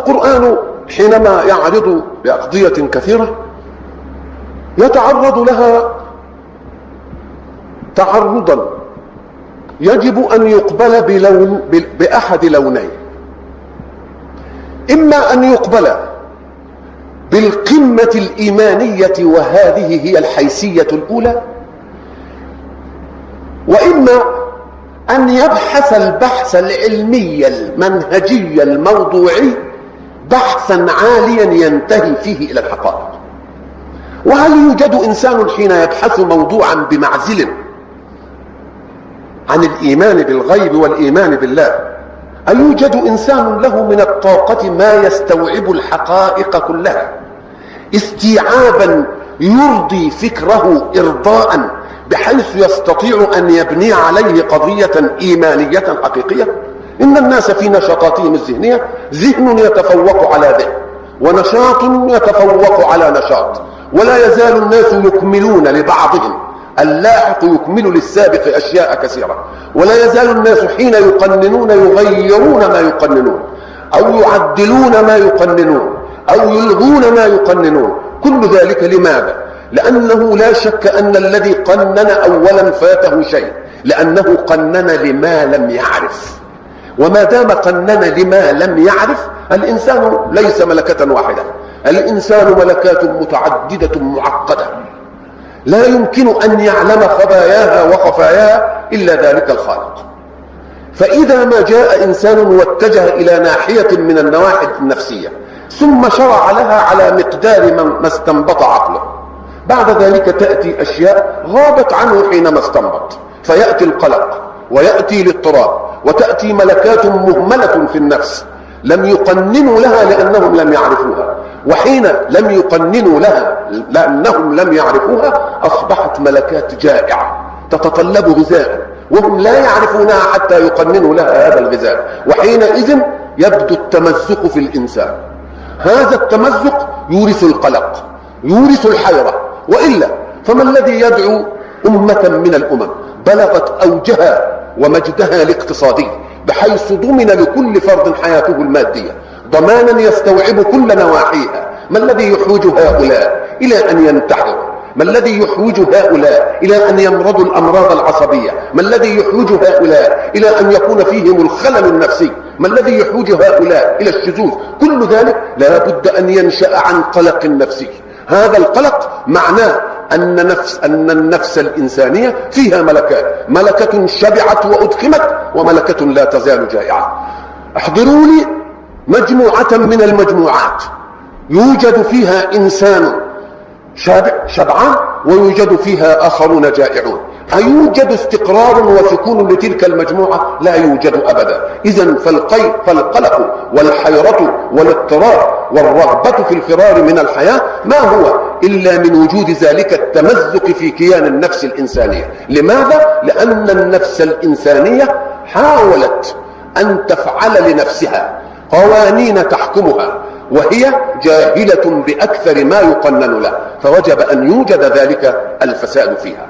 القرآن حينما يعرض بأقضية كثيرة يتعرض لها تعرضا يجب أن يقبل بأحد لونين: إما أن يقبل بالقمة الإيمانية وهذه هي الحيثية الأولى، وإما أن يبحث البحث العلمي المنهجي الموضوعي بحثا عاليا ينتهي فيه إلى الحقائق. وهل يوجد إنسان حين يبحث موضوعا بمعزل عن الإيمان بالغيب والإيمان بالله، هل يوجد إنسان له من الطاقة ما يستوعب الحقائق كلها استيعابا يرضي فكره إرضاء بحيث يستطيع أن يبني عليه قضية إيمانية حقيقية؟ إن الناس في نشاطاتهم الذهنية ذهن يتفوق على ذهن، ونشاط يتفوق على نشاط، ولا يزال الناس يكملون لبعضهم، اللاحق يكمل للسابق أشياء كثيرة، ولا يزال الناس حين يقننون يغيرون ما يقننون أو يعدلون ما يقننون أو يلغون ما يقننون. كل ذلك لماذا؟ لأنه لا شك أن الذي قنن أولا فاته شيء، لأنه قنن لما لم يعرف، وما دام قنن لما لم يعرف، الإنسان ليس ملكة واحدة، الإنسان ملكات متعددة معقدة لا يمكن أن يعلم خباياها وخفاياها إلا ذلك الخالق. فإذا ما جاء إنسان واتجه إلى ناحية من النواحي النفسية ثم شرع لها على مقدار ما استنبط عقله، بعد ذلك تأتي أشياء غابت عنه حينما استنبط، فيأتي القلق ويأتي الاضطراب وتأتي ملكات مهملة في النفس لم يقننوا لها لأنهم لم يعرفوها، وحين لم يقننوا لها لأنهم لم يعرفوها أصبحت ملكات جائعة تتطلب غذاء وهم لا يعرفونها حتى يقننوا لها هذا الغذاء، وحينئذ يبدو التمزق في الإنسان. هذا التمزق يورث القلق، يورث الحيرة، وإلا فما الذي يدعو أمة من الأمم بلغت أوجها ومجدها الاقتصادي بحيث ضمن لكل فرد حياته المادية ضمانا يستوعب كل نواحيها؟ ما الذي يحوج هؤلاء إلى أن ينتحروا؟ ما الذي يحوج هؤلاء إلى أن يمرضوا الأمراض العصبية؟ ما الذي يحوج هؤلاء إلى أن يكون فيهم الخلل النفسي؟ ما الذي يحوج هؤلاء إلى الشذوذ؟ كل ذلك لا بد أن ينشأ عن قلق نفسي. هذا القلق معناه أن النفس الإنسانية فيها ملكات، ملكة شبعت وأدخمت وملكة لا تزال جائعة. احضروا لي مجموعة من المجموعات يوجد فيها إنسان شبعان ويوجد فيها آخرون جائعون، أيوجد استقرار وسكون لتلك المجموعة؟ لا يوجد أبدا. إذن فالقلق والحيرة والاضطراب والرغبة في الفرار من الحياة ما هو إلا من وجود ذلك التمزق في كيان النفس الإنسانية. لماذا؟ لأن النفس الإنسانية حاولت أن تفعل لنفسها قوانين تحكمها وهي جاهلة بأكثر ما يقنن له، فوجب أن يوجد ذلك الفساد فيها.